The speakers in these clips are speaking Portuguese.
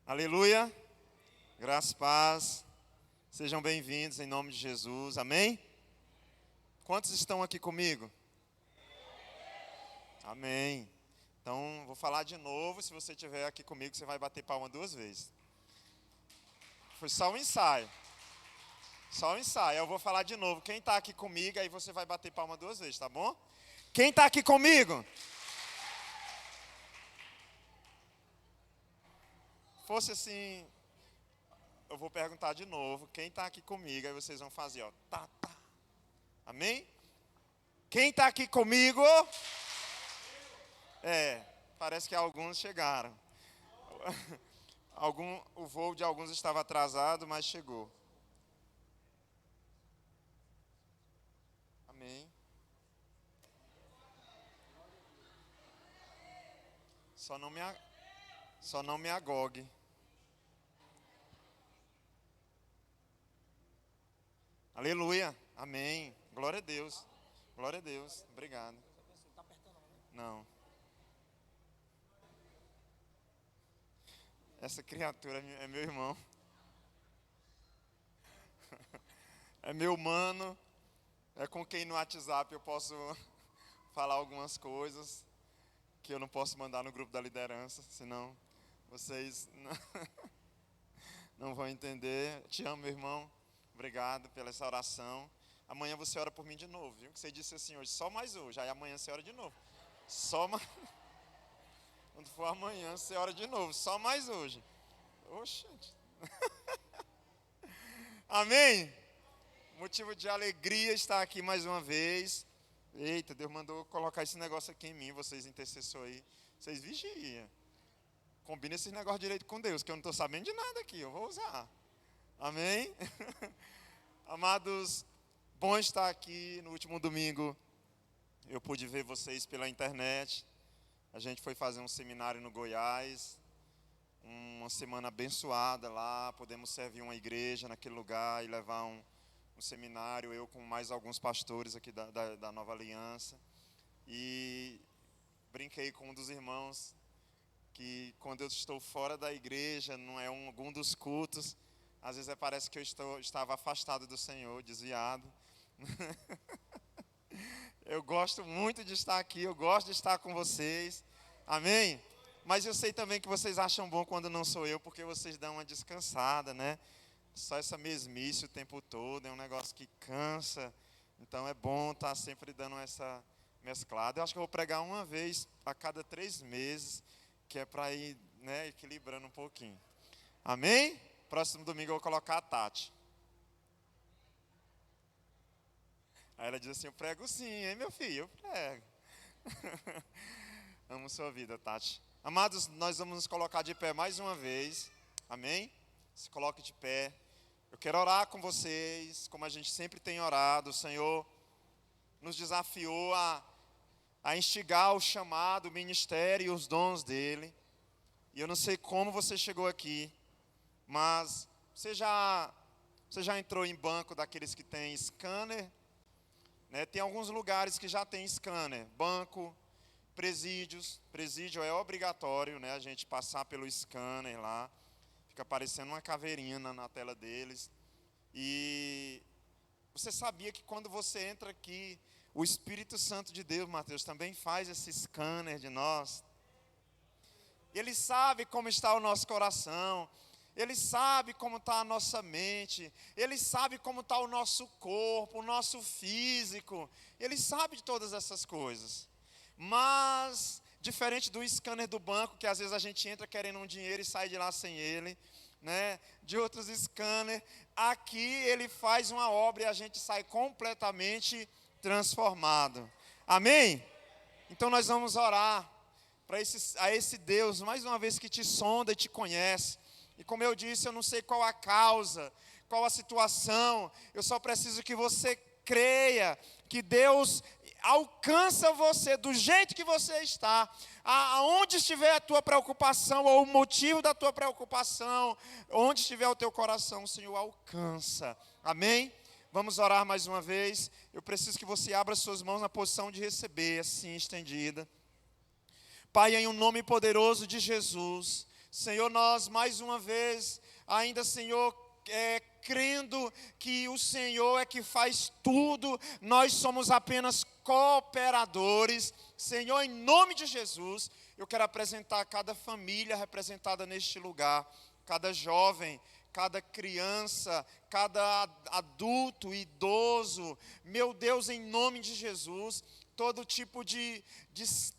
Aleluia, graça e paz, sejam bem-vindos em nome de Jesus, amém? Quantos estão aqui comigo? Amém. Então, vou falar de novo, se você estiver aqui comigo, você vai bater palma 2 vezes. Foi só um ensaio, eu vou falar de novo, quem está aqui comigo, aí você vai bater palma 2 vezes, tá bom? Quem está aqui comigo? Fosse assim, eu vou perguntar de novo, quem está aqui comigo, aí vocês vão fazer, ó, tá. Amém? Quem está aqui comigo? Parece que alguns chegaram. O voo de alguns estava atrasado, mas chegou. Amém. Só não me agogue. Aleluia. Amém. Glória a Deus. Glória a Deus. Obrigado. Não. Essa criatura é meu irmão. É meu mano. É com quem no WhatsApp eu posso falar algumas coisas que eu não posso mandar no grupo da liderança, senão vocês não vão entender. Te amo, meu irmão. Obrigado pela essa oração. Amanhã você ora por mim de novo, viu? Que você disse assim hoje, só mais hoje. Aí amanhã você ora de novo. Quando for amanhã, você ora de novo. Só mais hoje. Oxente. Amém? Motivo de alegria estar aqui mais uma vez. Eita, Deus mandou colocar esse negócio aqui em mim. Vocês intercessores aí. Vocês vigiam. Combina esse negócio direito com Deus, que eu não estou sabendo de nada aqui. Eu vou usar. Amém? Amados, bom estar aqui. No último domingo, eu pude ver vocês pela internet. A gente foi fazer um seminário no Goiás, uma semana abençoada lá, podemos servir uma igreja naquele lugar e levar um seminário, eu com mais alguns pastores aqui da Nova Aliança. E brinquei com um dos irmãos que quando eu estou fora da igreja, não é algum dos cultos, às vezes parece que eu estava afastado do Senhor, desviado. Eu gosto muito de estar aqui, eu gosto de estar com vocês. Amém? Mas eu sei também que vocês acham bom quando não sou eu, porque vocês dão uma descansada, né? Só essa mesmice o tempo todo, é um negócio que cansa. Então é bom estar sempre dando essa mesclada. Eu acho que eu vou pregar uma vez a cada 3 meses, que é para ir, né, equilibrando um pouquinho. Amém? Próximo domingo eu vou colocar a Tati. Aí ela diz assim, eu prego sim, hein, meu filho? Eu prego. Amo sua vida, Tati. Amados, nós vamos nos colocar de pé mais uma vez. Amém? Se coloque de pé. Eu quero orar com vocês, como a gente sempre tem orado. O Senhor nos desafiou a instigar o chamado, o ministério e os dons dEle. E eu não sei como você chegou aqui, mas você já entrou em banco daqueles que tem scanner? Né? Tem alguns lugares que já tem scanner, banco, presídios. Presídio é obrigatório, né? A gente passar pelo scanner lá. Fica aparecendo uma caveirinha na tela deles. E você sabia que quando você entra aqui, o Espírito Santo de Deus, Mateus, também faz esse scanner de nós. Ele sabe como está o nosso coração. Ele sabe como está a nossa mente, Ele sabe como está o nosso corpo, o nosso físico, Ele sabe de todas essas coisas. Mas, diferente do scanner do banco, que às vezes a gente entra querendo um dinheiro e sai de lá sem ele, né? De outros scanners, aqui Ele faz uma obra e a gente sai completamente transformado. Amém? Então nós vamos orar a esse Deus, mais uma vez, que te sonda e te conhece. E como eu disse, eu não sei qual a causa, qual a situação, eu só preciso que você creia que Deus alcança você do jeito que você está. Aonde estiver a tua preocupação, ou o motivo da tua preocupação, onde estiver o teu coração, o Senhor alcança. Amém? Vamos orar mais uma vez. Eu preciso que você abra suas mãos na posição de receber, assim estendida. Pai, em um nome poderoso de Jesus, Senhor, nós mais uma vez, ainda, Senhor, crendo que o Senhor é que faz tudo, nós somos apenas cooperadores. Senhor, em nome de Jesus, eu quero apresentar cada família representada neste lugar, cada jovem, cada criança, cada adulto, idoso, meu Deus, em nome de Jesus, todo tipo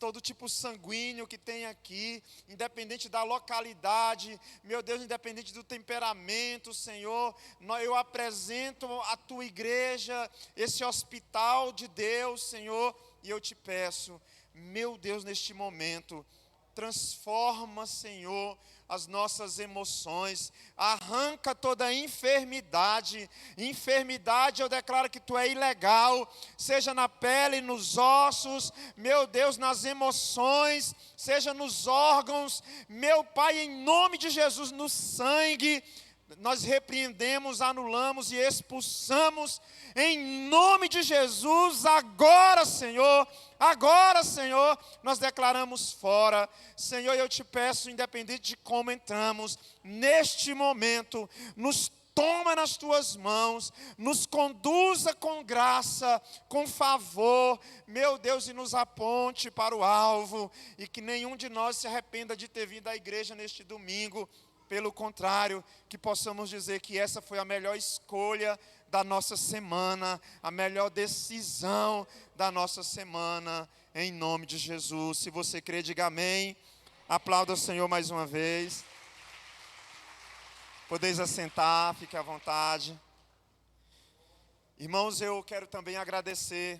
todo tipo sanguíneo que tem aqui, independente da localidade, meu Deus, independente do temperamento, Senhor, eu apresento a tua igreja, esse hospital de Deus, Senhor, e eu te peço, meu Deus, neste momento, transforma, Senhor, as nossas emoções, arranca toda enfermidade. Enfermidade, eu declaro que tu é ilegal, seja na pele, nos ossos, meu Deus, nas emoções, seja nos órgãos, meu Pai, em nome de Jesus, no sangue, nós repreendemos, anulamos e expulsamos, em nome de Jesus, agora, Senhor, nós declaramos fora. Senhor, eu te peço, independente de como entramos, neste momento, nos toma nas tuas mãos, nos conduza com graça, com favor, meu Deus, e nos aponte para o alvo, e que nenhum de nós se arrependa de ter vindo à igreja neste domingo. Pelo contrário, que possamos dizer que essa foi a melhor escolha da nossa semana, a melhor decisão da nossa semana, em nome de Jesus. Se você crê, diga amém. Aplauda o Senhor mais uma vez. Podeis assentar, fique à vontade. Irmãos, eu quero também agradecer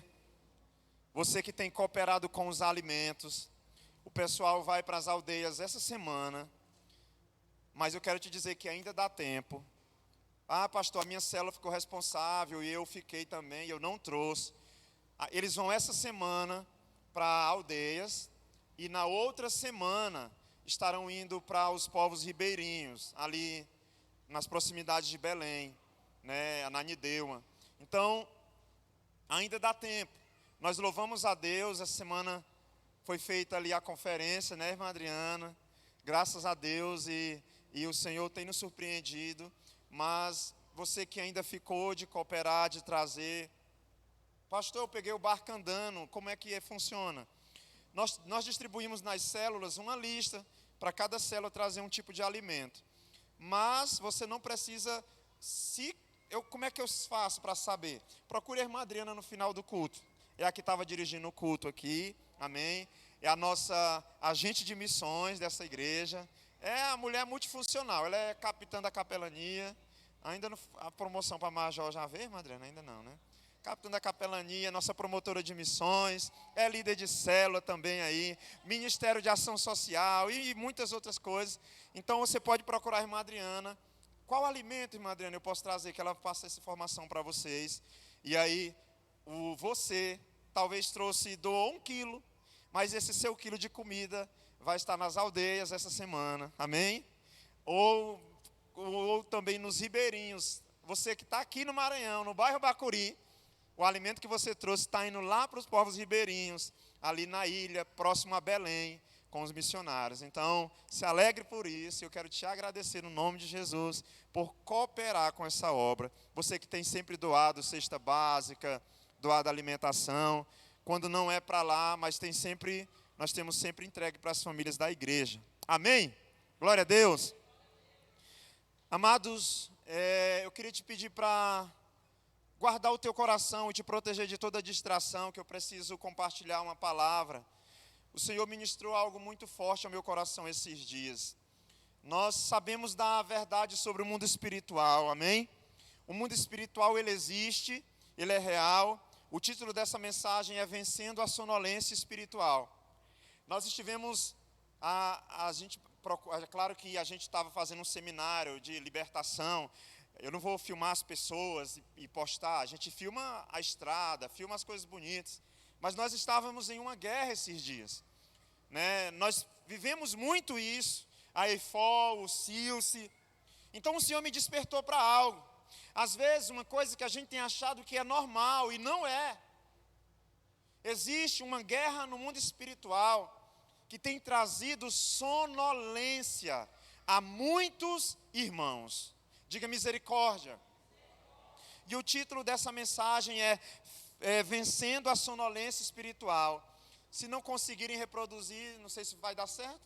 você que tem cooperado com os alimentos. O pessoal vai para as aldeias essa semana, mas eu quero te dizer que ainda dá tempo. Ah, pastor, a minha célula ficou responsável e eu fiquei também, eu não trouxe. Eles vão essa semana para aldeias e na outra semana estarão indo para os povos ribeirinhos, ali nas proximidades de Belém, né, Ananindeua. Então, ainda dá tempo. Nós louvamos a Deus, essa semana foi feita ali a conferência, né, irmã Adriana? Graças a Deus e o Senhor tem nos surpreendido. Mas você que ainda ficou de cooperar, de trazer, pastor, eu peguei o barco andando, como é que funciona? Nós distribuímos nas células uma lista, para cada célula trazer um tipo de alimento. Mas você não precisa, como é que eu faço para saber? Procure a irmã Adriana no final do culto, é a que estava dirigindo o culto aqui, amém? É a nossa agente de missões dessa igreja. É a mulher multifuncional, ela é capitã da capelania, ainda não, a promoção para major já veio, Adriana? Ainda não, né? Capitã da capelania, nossa promotora de missões, é líder de célula também aí, Ministério de Ação Social e muitas outras coisas. Então você pode procurar a irmã Adriana. Qual alimento, irmã Adriana, eu posso trazer, que ela passa essa informação para vocês. E aí, você talvez doou 1 quilo, mas esse seu quilo de comida vai estar nas aldeias essa semana, amém? Ou também nos ribeirinhos, você que está aqui no Maranhão, no bairro Bacuri, o alimento que você trouxe está indo lá para os povos ribeirinhos, ali na ilha, próximo a Belém, com os missionários. Então, se alegre por isso, eu quero te agradecer no nome de Jesus, por cooperar com essa obra. Você que tem sempre doado cesta básica, doado alimentação, quando não é para lá, mas nós temos sempre entregue para as famílias da igreja. Amém? Glória a Deus. Amados, eu queria te pedir para guardar o teu coração e te proteger de toda distração, que eu preciso compartilhar uma palavra. O Senhor ministrou algo muito forte ao meu coração esses dias. Nós sabemos da verdade sobre o mundo espiritual, amém? O mundo espiritual, ele existe, ele é real. O título dessa mensagem é Vencendo a Sonolência Espiritual. Nós estivemos, é claro que a gente estava fazendo um seminário de libertação. Eu não vou filmar as pessoas e postar, a gente filma a estrada, filma as coisas bonitas. Mas nós estávamos em uma guerra esses dias, né? Nós vivemos muito isso, a EIFOL, o Silce. Então o Senhor me despertou para algo. Às vezes uma coisa que a gente tem achado que é normal e não é. Existe uma guerra no mundo espiritual que tem trazido sonolência a muitos irmãos. Diga misericórdia. E o título dessa mensagem é Vencendo a Sonolência Espiritual. Se não conseguirem reproduzir, não sei se vai dar certo.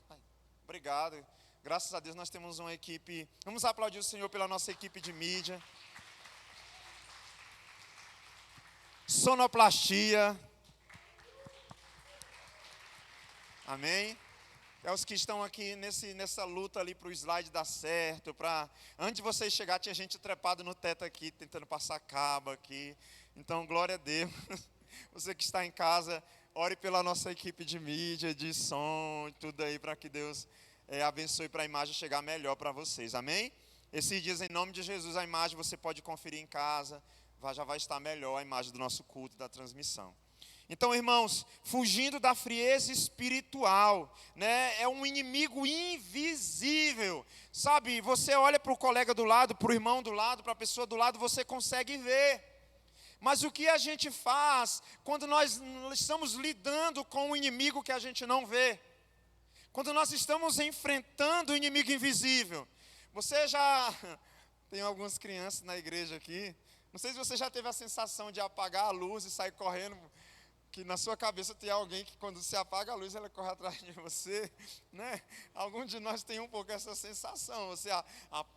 Obrigado. Graças a Deus nós temos uma equipe. Vamos aplaudir o Senhor pela nossa equipe de mídia. Sonoplastia. Amém. É os que estão aqui nessa luta ali para o slide dar certo. Antes de vocês chegar, tinha gente trepada no teto aqui, tentando passar cabo aqui. Então, glória a Deus. Você que está em casa, ore pela nossa equipe de mídia, de som, tudo aí, para que Deus abençoe para a imagem chegar melhor para vocês. Amém? Esses dias, em nome de Jesus, a imagem você pode conferir em casa. Já vai estar melhor a imagem do nosso culto, da transmissão. Então, irmãos, fugindo da frieza espiritual, né? É um inimigo invisível, sabe? Você olha para o colega do lado, para o irmão do lado, para a pessoa do lado, você consegue ver. Mas o que a gente faz quando nós estamos lidando com um inimigo que a gente não vê? Quando nós estamos enfrentando o inimigo invisível? Você já... Tem algumas crianças na igreja aqui. Não sei se você já teve a sensação de apagar a luz e sair correndo, que na sua cabeça tem alguém que quando você apaga a luz, ela corre atrás de você, né? Algum de nós tem um pouco essa sensação.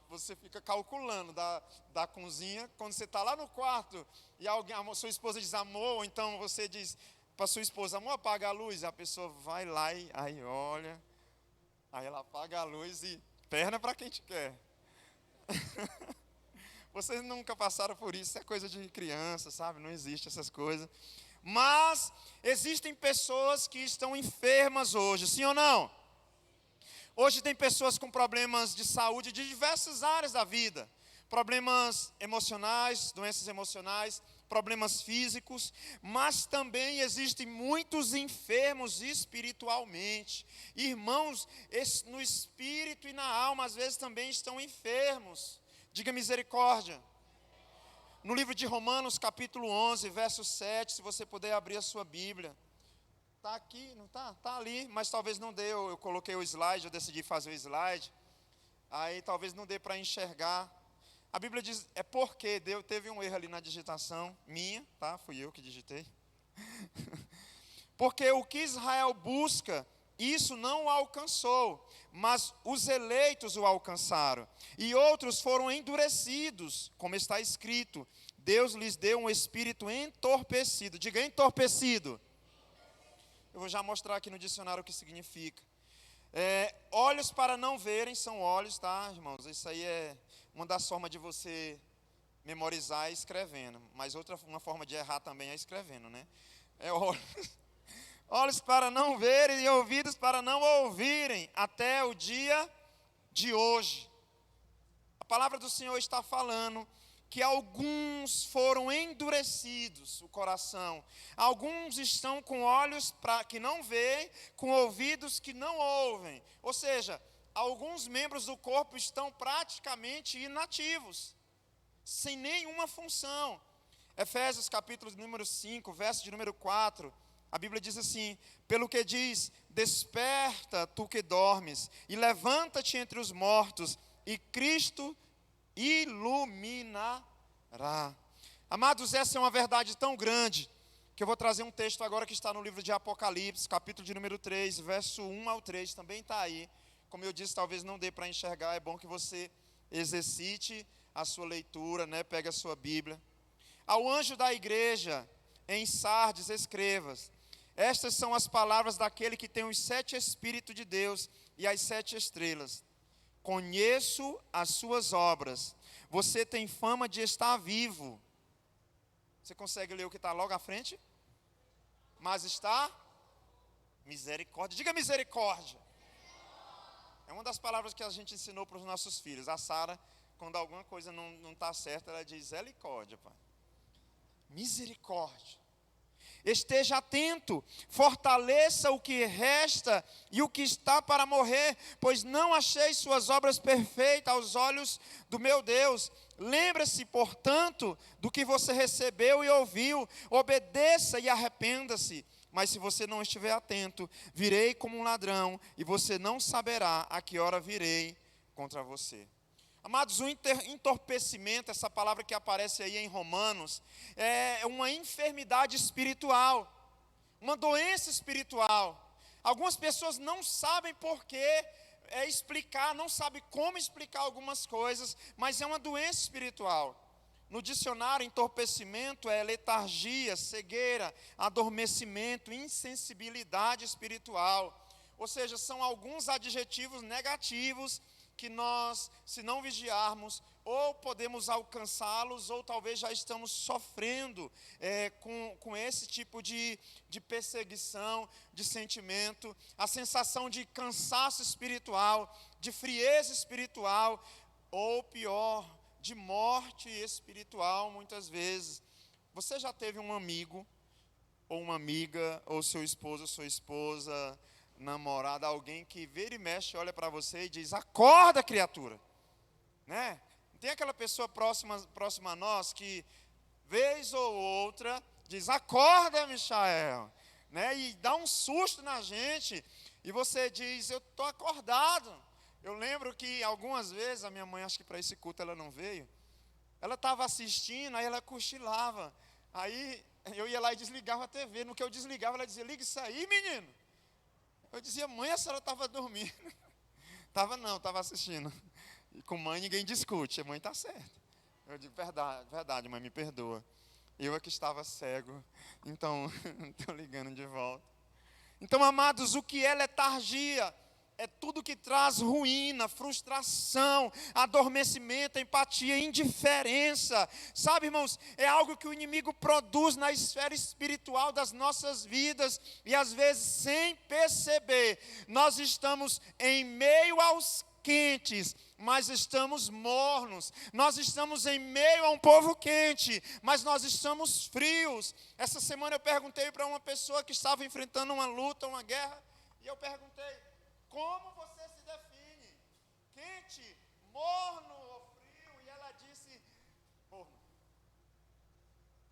Você fica calculando da cozinha, quando você está lá no quarto, e a sua esposa diz, amor, ou então você diz para sua esposa, amor, apaga a luz, a pessoa vai lá e aí olha, aí ela apaga a luz e perna para quem te quer. Vocês nunca passaram por isso é coisa de criança, sabe? Não existe essas coisas. Mas existem pessoas que estão enfermas hoje, sim ou não? Hoje tem pessoas com problemas de saúde de diversas áreas da vida. Problemas emocionais, doenças emocionais, problemas físicos. Mas também existem muitos enfermos espiritualmente. Irmãos, no espírito e na alma, às vezes também estão enfermos. Diga misericórdia. No livro de Romanos, capítulo 11, verso 7, se você puder abrir a sua Bíblia. Está aqui, não está? Está ali, mas talvez não dê, eu coloquei o slide, eu decidi fazer o slide. Aí talvez não dê para enxergar. A Bíblia diz, porque teve um erro ali na digitação, minha, tá? Fui eu que digitei. Porque o que Israel busca, isso não o alcançou, mas os eleitos o alcançaram. E outros foram endurecidos, como está escrito. Deus lhes deu um espírito entorpecido. Diga entorpecido. Eu vou já mostrar aqui no dicionário o que significa. Olhos para não verem são olhos, tá, irmãos? Isso aí é uma das formas de você memorizar escrevendo. Mas uma forma de errar também é escrevendo, né? Olhos para não verem e ouvidos para não ouvirem até o dia de hoje. A palavra do Senhor está falando que alguns foram endurecidos o coração. Alguns estão com olhos que não veem, com ouvidos que não ouvem. Ou seja, alguns membros do corpo estão praticamente inativos, sem nenhuma função. Efésios capítulo número 5, verso de número 4. A Bíblia diz assim, pelo que diz, desperta tu que dormes, e levanta-te entre os mortos, e Cristo iluminará. Amados, essa é uma verdade tão grande, que eu vou trazer um texto agora que está no livro de Apocalipse, capítulo de número 3, verso 1 ao 3, também está aí. Como eu disse, talvez não dê para enxergar, é bom que você exercite a sua leitura, né? Pegue a sua Bíblia. Ao anjo da igreja, em Sardes, escrevas, estas são as palavras daquele que tem os 7 Espíritos de Deus e as 7 estrelas. Conheço as suas obras. Você tem fama de estar vivo. Você consegue ler o que está logo à frente? Mas está misericórdia. Diga misericórdia. É uma das palavras que a gente ensinou para os nossos filhos. A Sara, quando alguma coisa não está certa, ela diz misericórdia, pai. Misericórdia. Esteja atento, fortaleça o que resta e o que está para morrer, pois não achei suas obras perfeitas aos olhos do meu Deus. Lembre-se, portanto, do que você recebeu e ouviu, obedeça e arrependa-se. Mas se você não estiver atento, virei como um ladrão, e você não saberá a que hora virei contra você. Amados, o entorpecimento, essa palavra que aparece aí em Romanos, é uma enfermidade espiritual, uma doença espiritual. Algumas pessoas não sabem por que explicar, não sabem como explicar algumas coisas, mas é uma doença espiritual. No dicionário, entorpecimento é letargia, cegueira, adormecimento, insensibilidade espiritual. Ou seja, são alguns adjetivos negativos que nós, se não vigiarmos, ou podemos alcançá-los, ou talvez já estamos sofrendo com esse tipo de perseguição, de sentimento, a sensação de cansaço espiritual, de frieza espiritual, ou pior, de morte espiritual, muitas vezes. Você já teve um amigo, ou uma amiga, ou seu esposo, ou sua esposa, namorada, alguém que vira e mexe, olha para você e diz: acorda, criatura, né? Tem aquela pessoa próxima a nós que, vez ou outra, diz: acorda, Michael, né? E dá um susto na gente, e você diz: eu estou acordado. Eu lembro que algumas vezes, a minha mãe, acho que para esse culto ela não veio, ela estava assistindo, aí ela cochilava, aí eu ia lá e desligava a TV, no que eu desligava, ela dizia: liga isso aí, menino. Eu dizia: mãe, a senhora estava dormindo. Estava assistindo. E com mãe ninguém discute, a mãe está certa. Eu digo: verdade, mãe, me perdoa. Eu é que estava cego, então estou ligando de volta. Então, amados, o que é letargia? É tudo que traz ruína, frustração, adormecimento, empatia, indiferença. Sabe, irmãos, é algo que o inimigo produz na esfera espiritual das nossas vidas. E às vezes, sem perceber, nós estamos em meio aos quentes, mas estamos mornos. Nós estamos em meio a um povo quente, mas nós estamos frios. Essa semana eu perguntei para uma pessoa que estava enfrentando uma luta, uma guerra, e eu perguntei: como você se define? Quente, morno ou frio? E ela disse: morno.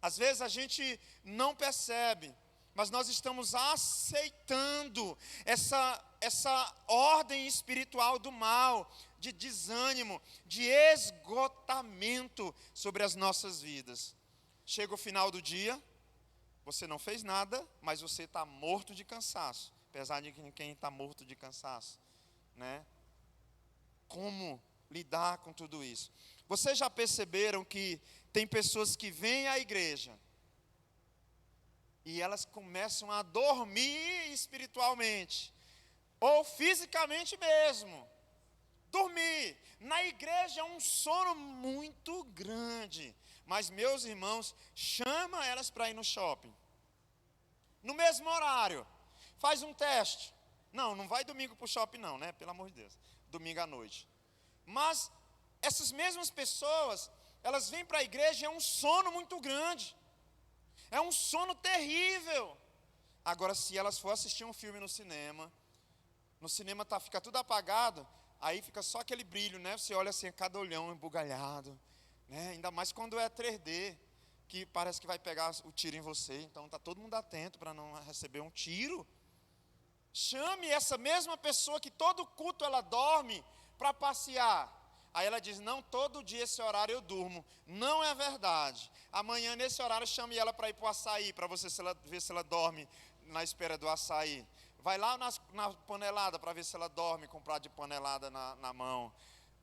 Às vezes a gente não percebe, mas nós estamos aceitando essa ordem espiritual do mal, de desânimo, de esgotamento sobre as nossas vidas. Chega o final do dia, você não fez nada, mas você está morto de cansaço. Apesar de quem está morto de cansaço, né? Como lidar com tudo isso? Vocês já perceberam que tem pessoas que vêm à igreja e elas começam a dormir espiritualmente, ou fisicamente mesmo. Dormir. Na igreja é um sono muito grande. Mas, meus irmãos, chama elas para ir no shopping. No mesmo horário. Faz um teste. Não vai domingo para o shopping não, né? Pelo amor de Deus. Domingo à noite. Mas essas mesmas pessoas, elas vêm para a igreja e é um sono muito grande. É um sono terrível. Agora, se elas for assistir um filme no cinema fica tudo apagado, aí fica só aquele brilho, né? Você olha assim, cada olhão embugalhado, né? Ainda mais quando é 3D, que parece que vai pegar o tiro em você. Então, está todo mundo atento para não receber um tiro. Chame essa mesma pessoa que todo culto ela dorme para passear. Aí ela diz: não, todo dia esse horário eu durmo. Não é verdade. Amanhã nesse horário chame ela para ir para o açaí, para você ver se ela dorme na espera do açaí. Vai lá na panelada para ver se ela dorme com um prato de panelada na mão.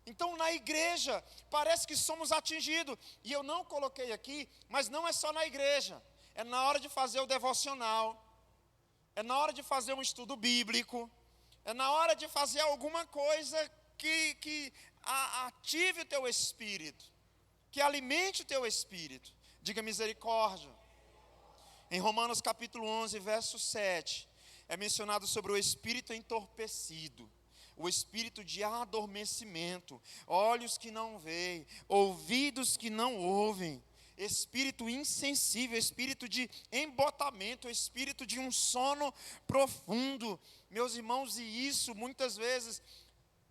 Então, na igreja, parece que somos atingidos. E eu não coloquei aqui, mas não é só na igreja. É na hora de fazer o devocional. É na hora de fazer um estudo bíblico. É na hora de fazer alguma coisa que ative o teu espírito. Que alimente o teu espírito. Diga misericórdia. Em Romanos capítulo 11, verso 7, é mencionado sobre o espírito entorpecido. O espírito de adormecimento, olhos que não veem, ouvidos que não ouvem, espírito insensível, espírito de embotamento, espírito de um sono profundo. Meus irmãos, e isso muitas vezes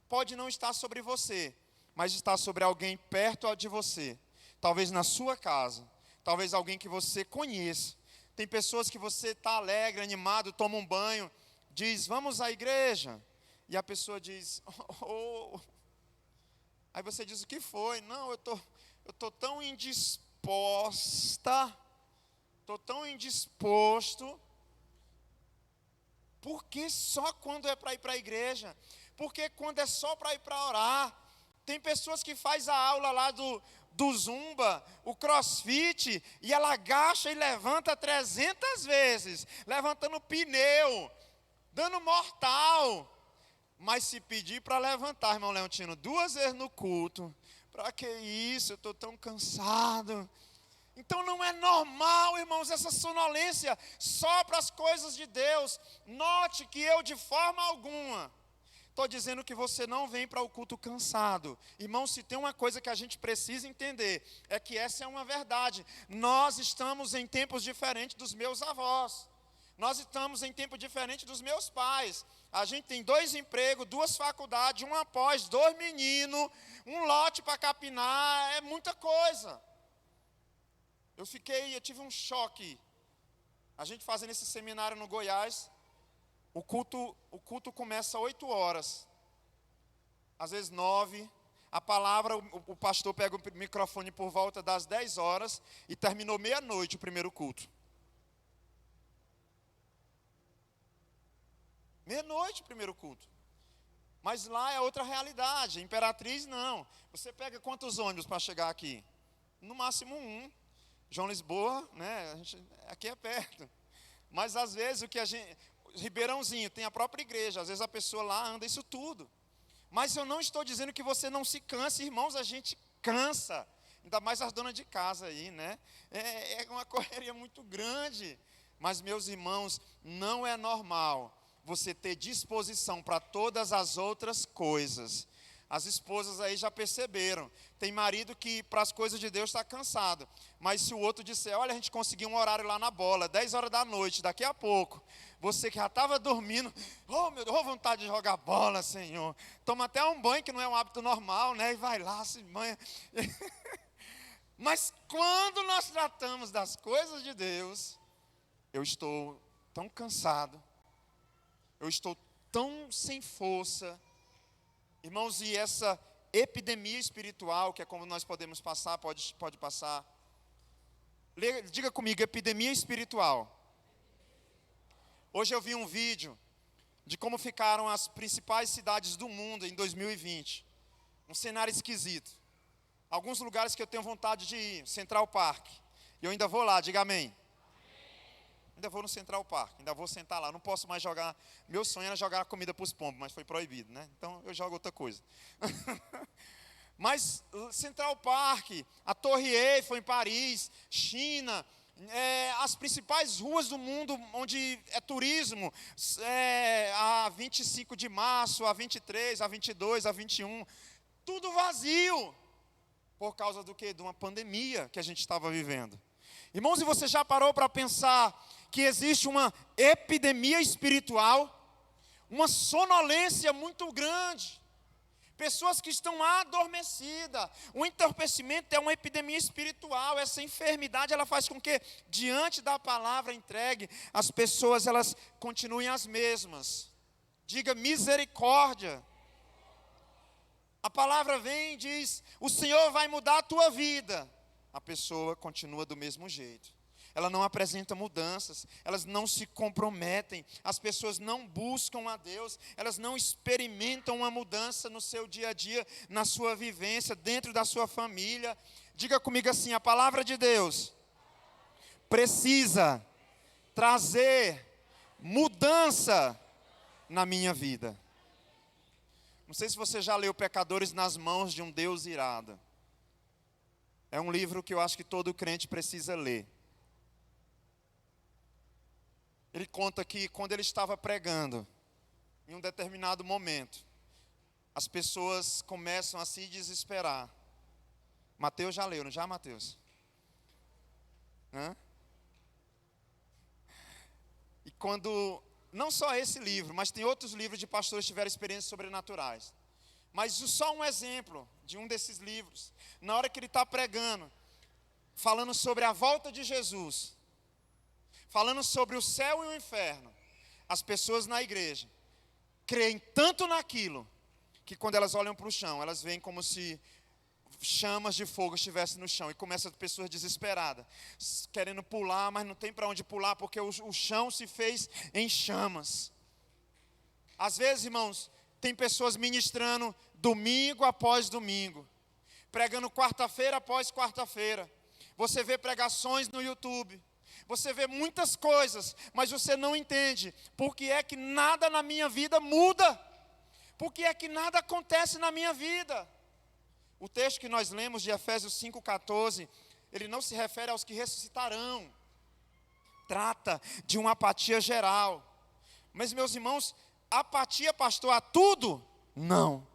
pode não estar sobre você, mas está sobre alguém perto de você, talvez na sua casa, talvez alguém que você conheça. Tem pessoas que você está alegre, animado, toma um banho, diz: vamos à igreja. E a pessoa diz: Aí você diz, o que foi? Não, eu tô tão indisposta, estou tão indisposto. Por que só quando é para ir para a igreja? Porque quando é só para ir para orar? Tem pessoas que faz a aula lá do Zumba, o CrossFit, e ela agacha e levanta 300 vezes, levantando pneu, dando mortal. Mas se pedir para levantar, irmão Leontino, 2 vezes no culto, para que isso? Eu estou tão cansado. Então não é normal, irmãos, essa sonolência só para as coisas de Deus. Note que eu de forma alguma estou dizendo que você não vem para o culto cansado. Irmão, se tem uma coisa que a gente precisa entender, é que essa é uma verdade. Nós estamos em tempos diferentes dos meus avós. Nós estamos em tempo diferente dos meus pais. A gente tem 2 empregos, 2 faculdades, 1 após, 2 meninos, um lote para capinar, é muita coisa. Eu tive um choque. A gente fazendo esse seminário no Goiás, o culto começa às 8 horas, às vezes 9. A palavra, o pastor pega o microfone por volta das 10 horas e terminou meia-noite o primeiro culto. Meia-noite o primeiro culto. Mas lá é outra realidade. Imperatriz não. Você pega quantos ônibus para chegar aqui? No máximo 1. João Lisboa, né? Aqui é perto. Mas às vezes Ribeirãozinho tem a própria igreja. Às vezes a pessoa lá anda isso tudo. Mas eu não estou dizendo que você não se canse, irmãos. A gente cansa. Ainda mais as donas de casa aí, né? É uma correria muito grande. Mas meus irmãos, não é normal você ter disposição para todas as outras coisas. As esposas aí já perceberam. Tem marido que para as coisas de Deus está cansado. Mas se o outro disser, olha, a gente conseguiu um horário lá na bola, 10 horas da noite, daqui a pouco. Você que já estava dormindo, meu Deus, vontade de jogar bola, Senhor. Toma até um banho, que não é um hábito normal, né? E vai lá, se banha. Mas quando nós tratamos das coisas de Deus, eu estou tão cansado. Eu estou tão sem força. Irmãos, e essa epidemia espiritual, que é como nós podemos passar, pode passar. Diga comigo, epidemia espiritual. Hoje eu vi um vídeo de como ficaram as principais cidades do mundo em 2020. Um cenário esquisito. Alguns lugares que eu tenho vontade de ir, Central Park. E eu ainda vou lá, diga amém. Ainda vou no Central Park, ainda vou sentar lá. Não posso mais jogar. Meu sonho era jogar comida para os pombos, mas foi proibido, né? Então eu jogo outra coisa. Mas Central Park, a Torre Eiffel em Paris, China, as principais ruas do mundo onde é turismo, a 25 de março, a 23, a 22, a 21, tudo vazio. Por causa do quê? De uma pandemia que a gente estava vivendo. Irmãos, e você já parou para pensar que existe uma epidemia espiritual, uma sonolência muito grande, pessoas que estão adormecidas, o entorpecimento é uma epidemia espiritual, essa enfermidade ela faz com que, diante da palavra entregue, as pessoas elas continuem as mesmas. Diga misericórdia. A palavra vem e diz, o Senhor vai mudar a tua vida. A pessoa continua do mesmo jeito. Ela não apresenta mudanças, elas não se comprometem, as pessoas não buscam a Deus, elas não experimentam uma mudança no seu dia a dia, na sua vivência, dentro da sua família. Diga comigo assim, a palavra de Deus precisa trazer mudança na minha vida. Não sei se você já leu Pecadores nas Mãos de um Deus Irado. É um livro que eu acho que todo crente precisa ler. Ele conta que quando ele estava pregando, em um determinado momento, as pessoas começam a se desesperar. Mateus já leu, não já, Mateus? E quando, não só esse livro, mas tem outros livros de pastores que tiveram experiências sobrenaturais. Mas só um exemplo de um desses livros. Na hora que ele está pregando, falando sobre a volta de Jesus, falando sobre o céu e o inferno, as pessoas na igreja creem tanto naquilo, que quando elas olham para o chão, elas veem como se chamas de fogo estivessem no chão, e começam pessoas desesperadas, querendo pular, mas não tem para onde pular, porque o chão se fez em chamas. Às vezes, irmãos, tem pessoas ministrando domingo após domingo, pregando quarta-feira após quarta-feira. Você vê pregações no YouTube, você vê muitas coisas, mas você não entende por que é que nada na minha vida muda, por que é que nada acontece na minha vida. O texto que nós lemos de Efésios 5,14, ele não se refere aos que ressuscitarão, trata de uma apatia geral. Mas, meus irmãos, apatia, pastor, a tudo? Não.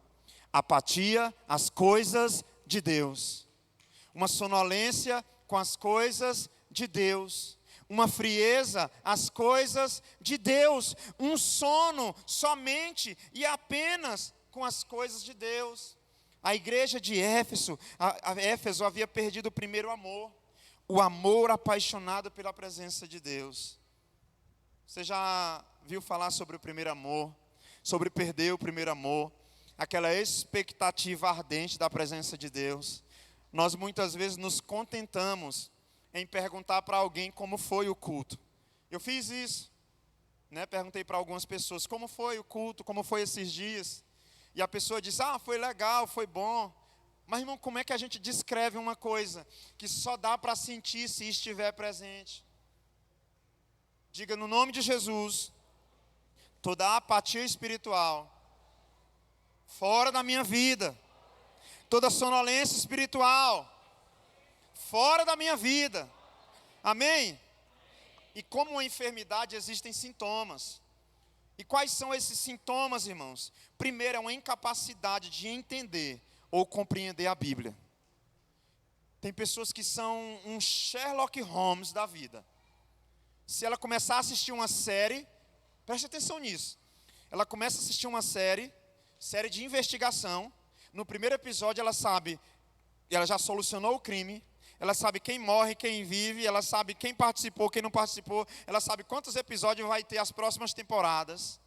Apatia às coisas de Deus. Uma sonolência com as coisas de Deus. Uma frieza às coisas de Deus. Um sono somente e apenas com as coisas de Deus. A igreja de Éfeso havia perdido o primeiro amor. O amor apaixonado pela presença de Deus. Você já viu falar sobre o primeiro amor? Sobre perder o primeiro amor? Aquela expectativa ardente da presença de Deus. Nós muitas vezes nos contentamos em perguntar para alguém como foi o culto. Eu fiz isso, né? Perguntei para algumas pessoas, como foi o culto, como foi esses dias? E a pessoa disse, foi legal, foi bom. Mas, irmão, como é que a gente descreve uma coisa que só dá para sentir se estiver presente? Diga no nome de Jesus, toda apatia espiritual, fora da minha vida. Toda sonolência espiritual, fora da minha vida. Amém? E como uma enfermidade, existem sintomas. E quais são esses sintomas, irmãos? Primeiro, é uma incapacidade de entender ou compreender a Bíblia. Tem pessoas que são um Sherlock Holmes da vida. Se ela começar a assistir uma série, preste atenção nisso. Ela começa a assistir uma série de investigação. No primeiro episódio ela sabe, ela já solucionou o crime, ela sabe quem morre, quem vive, ela sabe quem participou, quem não participou, ela sabe quantos episódios vai ter as próximas temporadas.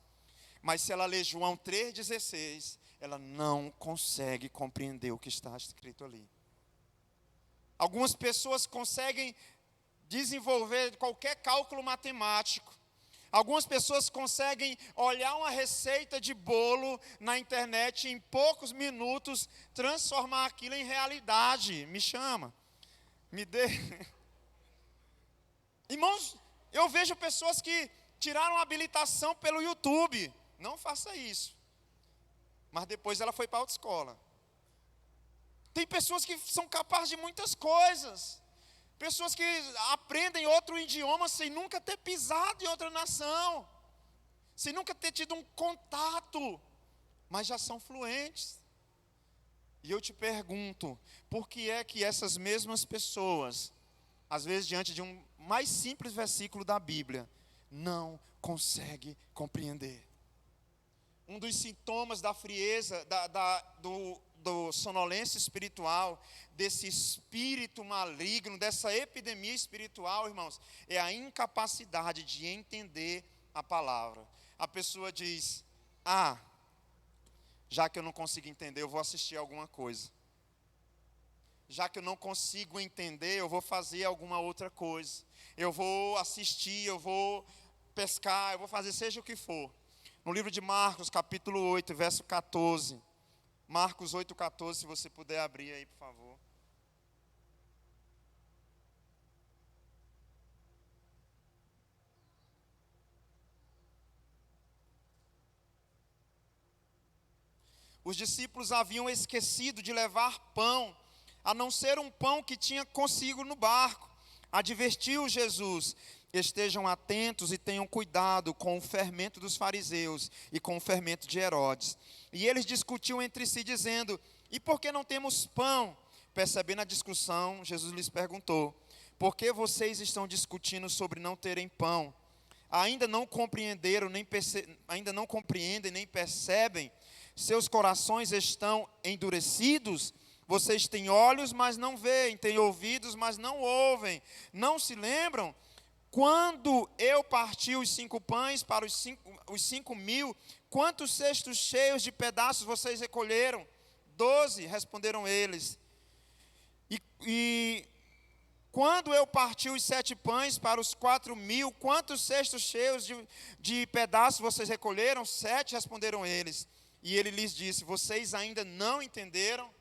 Mas se ela lê João 3,16, ela não consegue compreender o que está escrito ali. Algumas pessoas conseguem desenvolver qualquer cálculo matemático. Algumas pessoas conseguem olhar uma receita de bolo na internet e em poucos minutos transformar aquilo em realidade. Me chama, me dê. Irmãos, eu vejo pessoas que tiraram a habilitação pelo YouTube. Não faça isso. Mas depois ela foi para a autoescola. Tem pessoas que são capazes de muitas coisas. Pessoas que aprendem outro idioma sem nunca ter pisado em outra nação, sem nunca ter tido um contato, mas já são fluentes. E eu te pergunto, por que é que essas mesmas pessoas, às vezes diante de um mais simples versículo da Bíblia, não conseguem compreender? Um dos sintomas da frieza, do sonolência espiritual, desse espírito maligno, dessa epidemia espiritual, irmãos, é a incapacidade de entender a palavra. A pessoa diz, já que eu não consigo entender, eu vou assistir alguma coisa. Já que eu não consigo entender, eu vou fazer alguma outra coisa. Eu vou assistir, eu vou pescar, eu vou fazer seja o que for. No livro de Marcos, capítulo 8, verso 14. Marcos 8,14, se você puder abrir aí, por favor. Os discípulos haviam esquecido de levar pão, a não ser um pão que tinha consigo no barco. Advertiu Jesus: estejam atentos e tenham cuidado com o fermento dos fariseus e com o fermento de Herodes. E eles discutiam entre si, dizendo: e por que não temos pão? Percebendo a discussão, Jesus lhes perguntou: por que vocês estão discutindo sobre não terem pão? Ainda não compreenderam, ainda não compreendem, nem percebem? Seus corações estão endurecidos? Vocês têm olhos, mas não veem, têm ouvidos, mas não ouvem. Não se lembram? Quando eu parti os 5 pães para os 5.000, quantos cestos cheios de pedaços vocês recolheram? 12, responderam eles. E quando eu parti os 7 pães para os 4.000, quantos cestos cheios de pedaços vocês recolheram? 7, responderam eles. E ele lhes disse: vocês ainda não entenderam?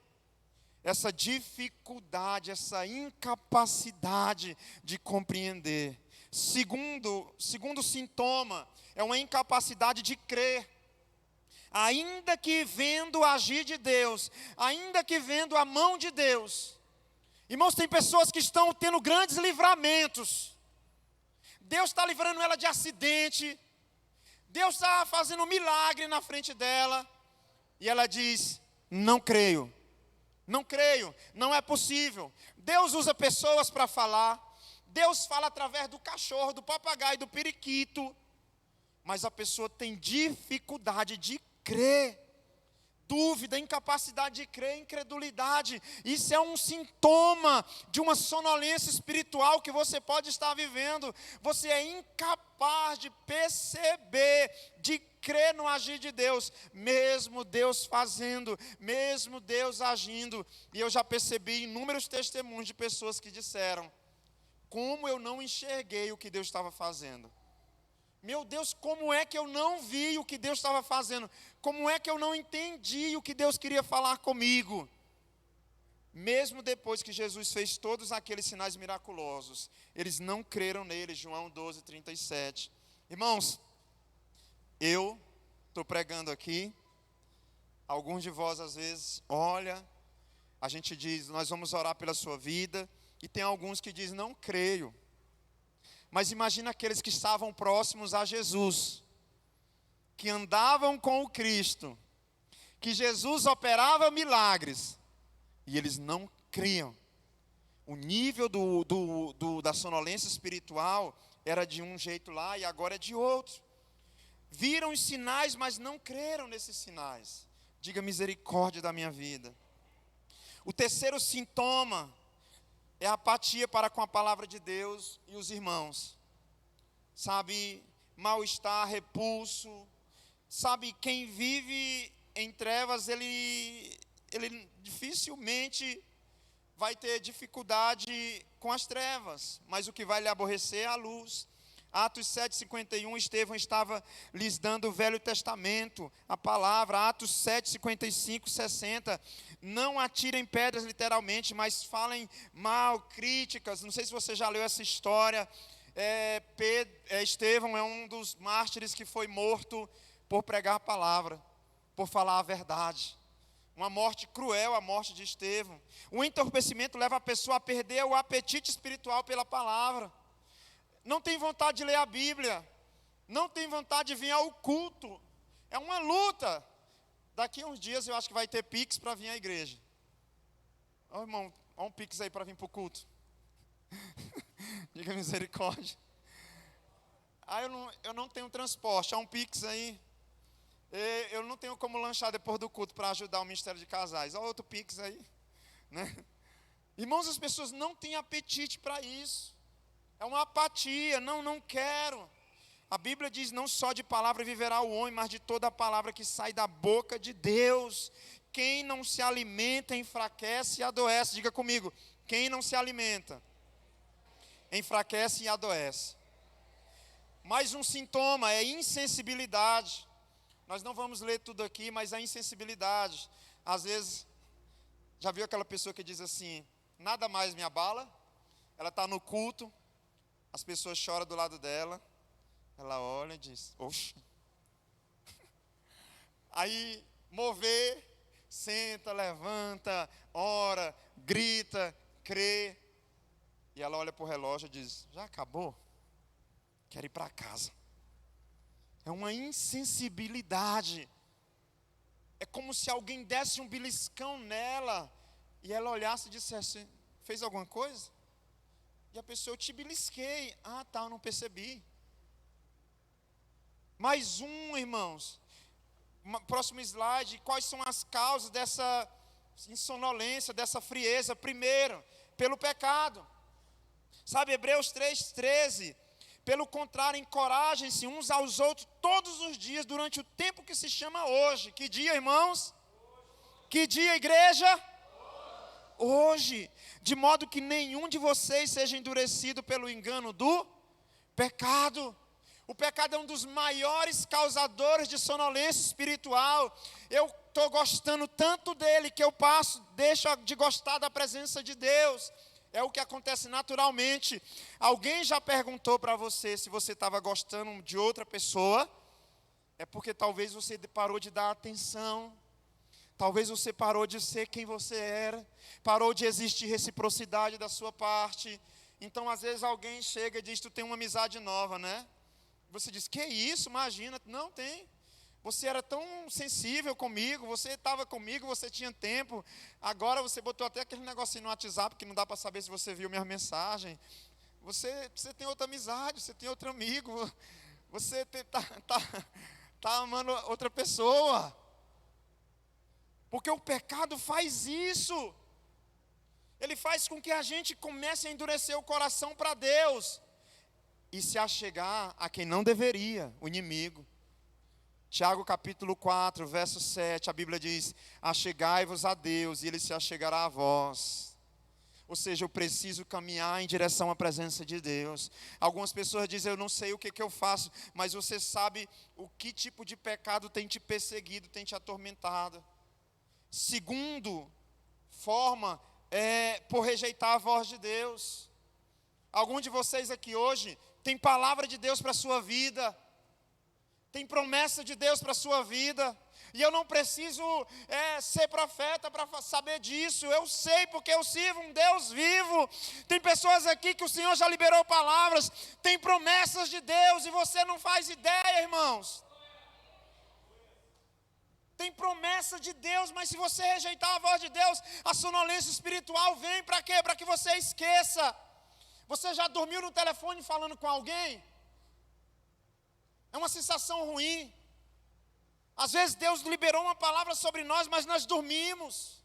Essa dificuldade, essa incapacidade de compreender. Segundo sintoma, é uma incapacidade de crer. Ainda que vendo o agir de Deus, ainda que vendo a mão de Deus. Irmãos, tem pessoas que estão tendo grandes livramentos. Deus está livrando ela de acidente. Deus está fazendo um milagre na frente dela. E ela diz: não creio. Não creio, não é possível. Deus usa pessoas para falar. Deus fala através do cachorro, do papagaio, do periquito. Mas a pessoa tem dificuldade de crer. Dúvida, incapacidade de crer, incredulidade. Isso é um sintoma de uma sonolência espiritual que você pode estar vivendo. Você é incapaz de perceber, de crer no agir de Deus, mesmo Deus fazendo, mesmo Deus agindo. E eu já percebi inúmeros testemunhos de pessoas que disseram: como eu não enxerguei o que Deus estava fazendo. Meu Deus, como é que eu não vi o que Deus estava fazendo? Como é que eu não entendi o que Deus queria falar comigo? Mesmo depois que Jesus fez todos aqueles sinais miraculosos, eles não creram nele. João 12, 37. Irmãos, eu estou pregando aqui. Alguns de vós às vezes, olha, a gente diz: nós vamos orar pela sua vida. E tem alguns que dizem: não creio. Mas imagina aqueles que estavam próximos a Jesus, que andavam com o Cristo, que Jesus operava milagres, e eles não criam. O nível da sonolência espiritual era de um jeito lá e agora é de outro. Viram os sinais, mas não creram nesses sinais. Diga: misericórdia da minha vida. O terceiro sintoma é a apatia para com a palavra de Deus e os irmãos. Sabe, mal-estar, repulso. Sabe, quem vive em trevas, ele dificilmente vai ter dificuldade com as trevas. Mas o que vai lhe aborrecer é a luz. Atos 7:51, Estevão estava lhes dando o Velho Testamento, a palavra. Atos 7:55, 60, não atirem pedras literalmente, mas falem mal, críticas. Não sei se você já leu essa história. Estevão é um dos mártires que foi morto por pregar a palavra, por falar a verdade. Uma morte cruel, a morte de Estevão. O entorpecimento leva a pessoa a perder o apetite espiritual pela palavra. Não tem vontade de ler a Bíblia. Não tem vontade de vir ao culto. É uma luta. Daqui a uns dias eu acho que vai ter Pix para vir à igreja. Ó, irmão, ó um Pix aí para vir para o culto. Diga misericórdia. Eu não tenho transporte. Há um Pix aí. Eu não tenho como lanchar depois do culto para ajudar o Ministério de Casais. Ó outro Pix aí. Né? Irmãos, as pessoas não têm apetite para isso. É uma apatia, não quero. A Bíblia diz: não só de palavra viverá o homem, mas de toda a palavra que sai da boca de Deus. Quem não se alimenta enfraquece e adoece. Diga comigo: quem não se alimenta enfraquece e adoece. Mais um sintoma é insensibilidade. Nós não vamos ler tudo aqui, mas a insensibilidade. Às vezes, já viu aquela pessoa que diz assim: nada mais me abala? Ela está no culto. As pessoas choram do lado dela. Ela olha e diz: oxe. Aí, mover, senta, levanta, ora, grita, crê. E ela olha para o relógio e diz: já acabou? Quero ir para casa. É uma insensibilidade. É como se alguém desse um beliscão nela e ela olhasse e dissesse: fez alguma coisa? E a pessoa: eu te belisquei. Ah, tá, eu não percebi. Mais um, irmãos. Próximo slide. Quais são as causas dessa insonolência, dessa frieza? Primeiro, pelo pecado. Sabe, Hebreus 3:13. Pelo contrário, encorajem-se uns aos outros todos os dias, durante o tempo que se chama hoje. Que dia, irmãos? Que dia, igreja? Hoje. De modo que nenhum de vocês seja endurecido pelo engano do pecado. O pecado é um dos maiores causadores de sonolência espiritual. Eu estou gostando tanto dele que eu deixo de gostar da presença de Deus. É o que acontece naturalmente. Alguém já perguntou para você se você estava gostando de outra pessoa? É porque talvez você parou de dar atenção. Talvez você parou de ser quem você era. Parou de existir reciprocidade da sua parte. Então, às vezes, alguém chega e diz, tu tem uma amizade nova, né? Você diz, que isso? Imagina. Não, tem. Você era tão sensível comigo, você estava comigo, você tinha tempo. Agora você botou até aquele negocinho no WhatsApp que não dá para saber se você viu minha mensagem. Você tem outra amizade, você tem outro amigo. Você tá amando outra pessoa. Porque o pecado faz isso. Ele faz com que a gente comece a endurecer o coração para Deus. E se achegar a quem não deveria, o inimigo. Tiago capítulo 4, verso 7, a Bíblia diz, achegai-vos a Deus e Ele se achegará a vós. Ou seja, eu preciso caminhar em direção à presença de Deus. Algumas pessoas dizem, eu não sei o que eu faço, mas você sabe o que tipo de pecado tem te perseguido, tem te atormentado. Segundo forma, é por rejeitar a voz de Deus. Algum de vocês aqui hoje tem palavra de Deus para a sua vida. Tem promessa de Deus para a sua vida. E eu não preciso ser profeta para saber disso. Eu sei porque eu sirvo um Deus vivo. Tem pessoas aqui que o Senhor já liberou palavras. Tem promessas de Deus e você não faz ideia, irmãos. Tem promessa de Deus, mas se você rejeitar a voz de Deus, a sonolência espiritual vem para quê? Para que você esqueça. Você já dormiu no telefone falando com alguém? É uma sensação ruim. Às vezes Deus liberou uma palavra sobre nós, mas nós dormimos.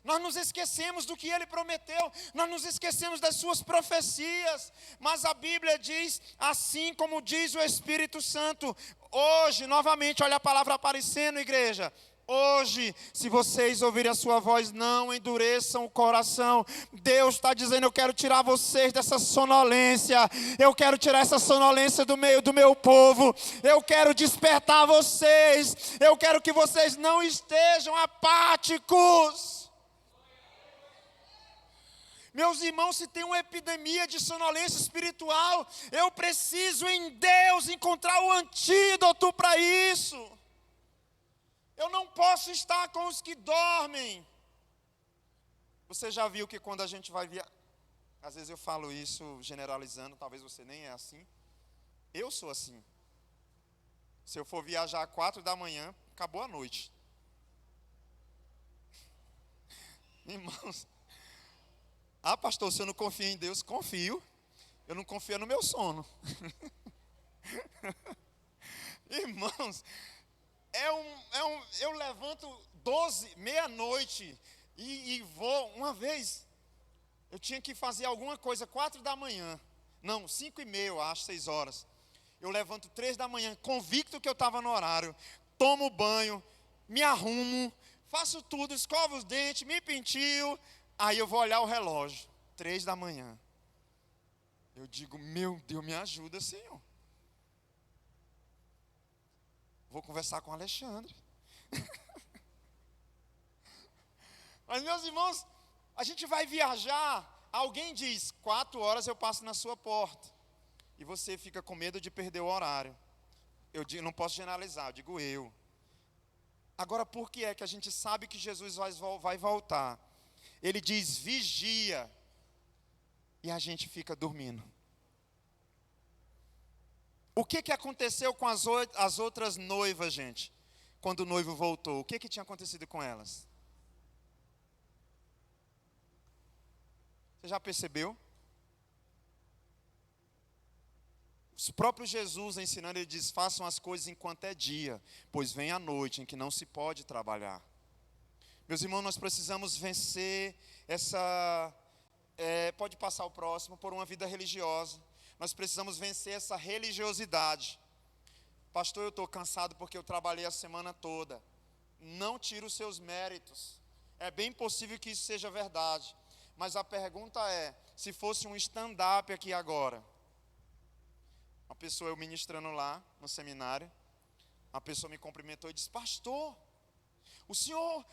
Nós nos esquecemos do que Ele prometeu. Nós nos esquecemos das suas profecias. Mas a Bíblia diz, assim como diz o Espírito Santo. Hoje, novamente, olha a palavra aparecendo, igreja. Hoje, se vocês ouvirem a sua voz, não endureçam o coração. Deus está dizendo, eu quero tirar vocês dessa sonolência. Eu quero tirar essa sonolência do meio do meu povo. Eu quero despertar vocês. Eu quero que vocês não estejam apáticos. Meus irmãos, se tem uma epidemia de sonolência espiritual, eu preciso em Deus encontrar o antídoto para isso. Eu não posso estar com os que dormem. Você já viu que quando a gente vai viajar, às vezes eu falo isso generalizando, talvez você nem é assim. Eu sou assim. Se eu for viajar às 4 da manhã, acabou a noite. Irmãos, pastor, se eu não confio em Deus, confio. Eu não confio no meu sono. Irmãos, eu levanto meia-noite e vou. Uma vez, eu tinha que fazer alguma coisa 4 da manhã. Não, 5:30, eu acho, 6 horas. Eu levanto 3 da manhã, convicto que eu estava no horário. Tomo banho, me arrumo, faço tudo, escovo os dentes, me pintio. Aí eu vou olhar o relógio, 3 da manhã. Eu digo, meu Deus, me ajuda, Senhor. Vou conversar com o Alexandre. Mas, meus irmãos, a gente vai viajar. Alguém diz, 4 horas eu passo na sua porta. E você fica com medo de perder o horário. Eu não posso generalizar, eu digo eu. Agora, por que é que a gente sabe que Jesus vai voltar? Ele diz, vigia. E a gente fica dormindo. O que aconteceu com as outras noivas, gente? Quando o noivo voltou, o que tinha acontecido com elas? Você já percebeu? O próprio Jesus ensinando, ele diz, façam as coisas enquanto é dia, pois vem a noite em que não se pode trabalhar. Meus irmãos, nós precisamos vencer essa... pode passar o próximo, por uma vida religiosa. Nós precisamos vencer essa religiosidade. Pastor, eu estou cansado porque eu trabalhei a semana toda. Não tira os seus méritos. É bem possível que isso seja verdade. Mas a pergunta é, se fosse um stand-up aqui agora, uma pessoa, eu ministrando lá no seminário, uma pessoa me cumprimentou e disse, pastor, o senhor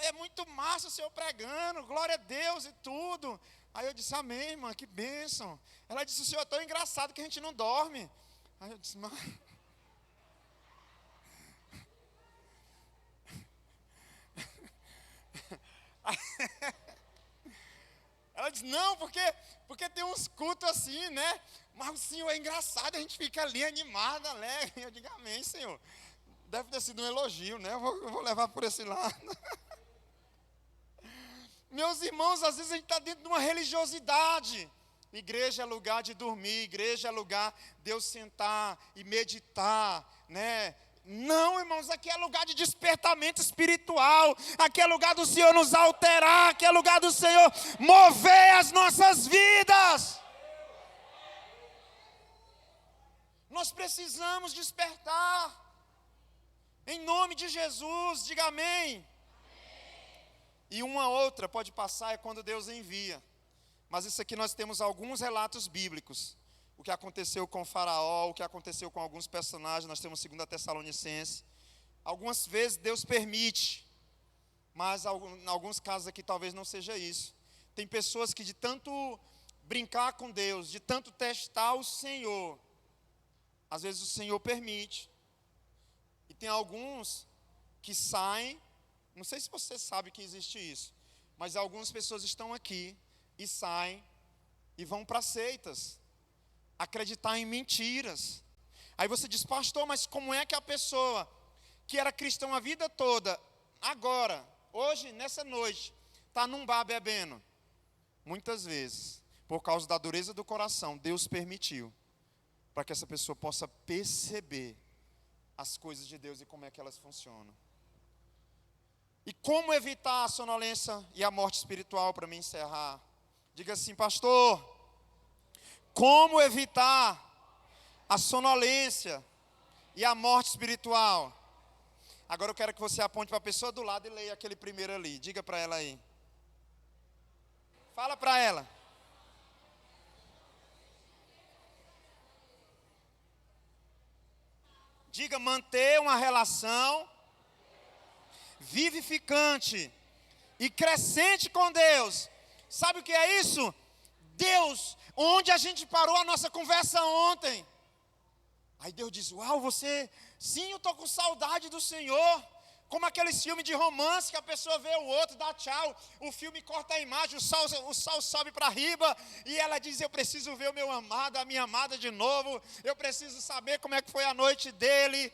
é muito massa, o senhor pregando, glória a Deus e tudo. Aí eu disse, amém, irmã, que bênção. Ela disse, o senhor é tão engraçado que a gente não dorme. Aí eu disse, mas... Ela disse, não, porque tem uns cultos assim, né? Mas o senhor é engraçado, a gente fica ali animado, alegre. Eu digo, amém, senhor. Deve ter sido um elogio, né? Eu vou levar por esse lado. Meus irmãos, às vezes a gente está dentro de uma religiosidade. Igreja é lugar de dormir, igreja é lugar de eu sentar e meditar, né? Não, irmãos, aqui é lugar de despertamento espiritual, aqui é lugar do Senhor nos alterar, aqui é lugar do Senhor mover as nossas vidas. Nós precisamos despertar, em nome de Jesus, diga amém. E uma outra pode passar é quando Deus envia, mas isso aqui nós temos alguns relatos bíblicos. O que aconteceu com o faraó, o que aconteceu com alguns personagens, nós temos 2 Tessalonicenses. Algumas vezes Deus permite, mas em alguns casos aqui talvez não seja isso. Tem pessoas que de tanto brincar com Deus, de tanto testar o Senhor, às vezes o Senhor permite. E tem alguns que saem, não sei se você sabe que existe isso, mas algumas pessoas estão aqui e saem e vão para seitas, acreditar em mentiras. Aí você diz, pastor, mas como é que a pessoa que era cristã a vida toda, agora, hoje, nessa noite, está num bar bebendo? Muitas vezes, por causa da dureza do coração, Deus permitiu, para que essa pessoa possa perceber as coisas de Deus e como é que elas funcionam. E como evitar a sonolência e a morte espiritual, para me encerrar? Diga assim, pastor, como evitar a sonolência e a morte espiritual? Agora eu quero que você aponte para a pessoa do lado e leia aquele primeiro ali. Diga para ela aí. Fala para ela. Diga, manter uma relação vivificante e crescente com Deus. Sabe o que é isso? Deus, onde a gente parou a nossa conversa ontem. Aí Deus diz, uau, você, sim, eu estou com saudade do Senhor. Como aqueles filmes de romance que a pessoa vê o outro, dá tchau, o filme corta a imagem, o sol sobe para riba, e ela diz, eu preciso ver o meu amado, a minha amada de novo, eu preciso saber como é que foi a noite dele.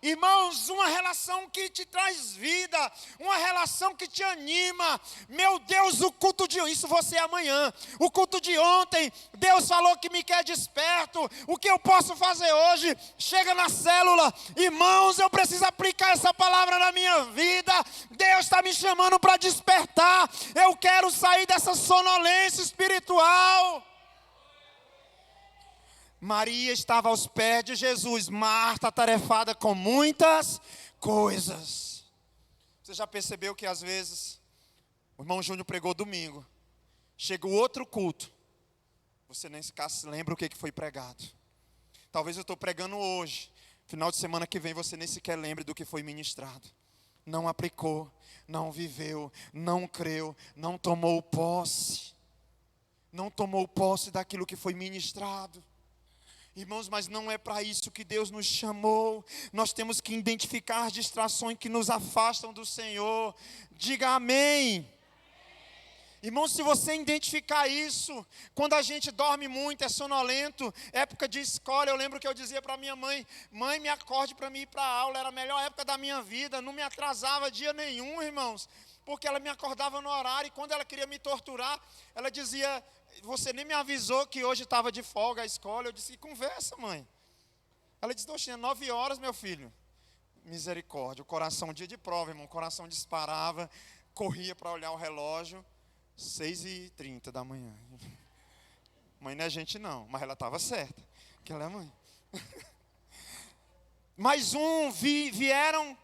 Irmãos, uma relação que te traz vida, uma relação que te anima. Meu Deus, o culto de isso você é amanhã. O culto de ontem, Deus falou que me quer desperto. O que eu posso fazer hoje? Chega na célula, irmãos, eu preciso aplicar essa palavra na minha vida. Deus está me chamando para despertar. Eu quero sair dessa sonolência espiritual. Maria estava aos pés de Jesus, Marta atarefada com muitas coisas. Você já percebeu que às vezes, o irmão Júnior pregou domingo, chega o outro culto, você nem se lembra o que foi pregado. Talvez eu estou pregando hoje, final de semana que vem você nem sequer lembre do que foi ministrado. Não aplicou, não viveu, não creu, não tomou posse. Não tomou posse daquilo que foi ministrado. Irmãos, mas não é para isso que Deus nos chamou. Nós temos que identificar as distrações que nos afastam do Senhor. Diga amém. Irmãos, se você identificar isso, quando a gente dorme muito, é sonolento, época de escola, eu lembro que eu dizia para minha mãe, mãe, me acorde para mim ir para a aula, era a melhor época da minha vida, não me atrasava dia nenhum, irmãos, porque ela me acordava no horário, e quando ela queria me torturar, ela dizia, você nem me avisou que hoje estava de folga a escola. Eu disse, que conversa, mãe. Ela disse, tinha 9 horas, meu filho. Misericórdia, o coração, dia de prova, irmão, o coração disparava, corria para olhar o relógio, 6h30 da manhã. Mãe não é gente não, mas ela estava certa, que ela é mãe. Vieram.